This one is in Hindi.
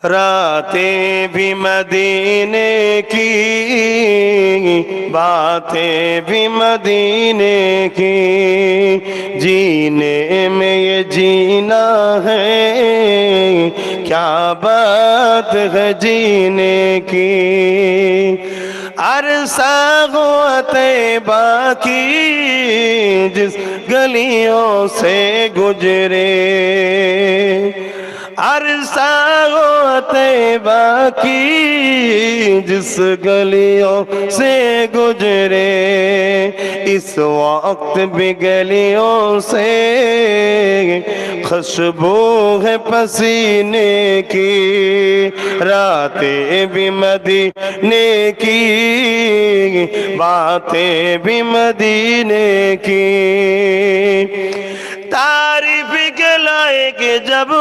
रातें भी मदीने की, बातें भी मदीने की, जीने में ये जीना है, क्या बात है जीने की। अरसा हुआ तैबा की जिस गलियों से गुजरे, अरसा हुआ तैबा की जिस गलियों से गुजरे, इस वक्त भी गलियों से खुशबू है पसीने की, रातें भी मदीने की, बातें भी मदीने की। तारीफ के लायक जब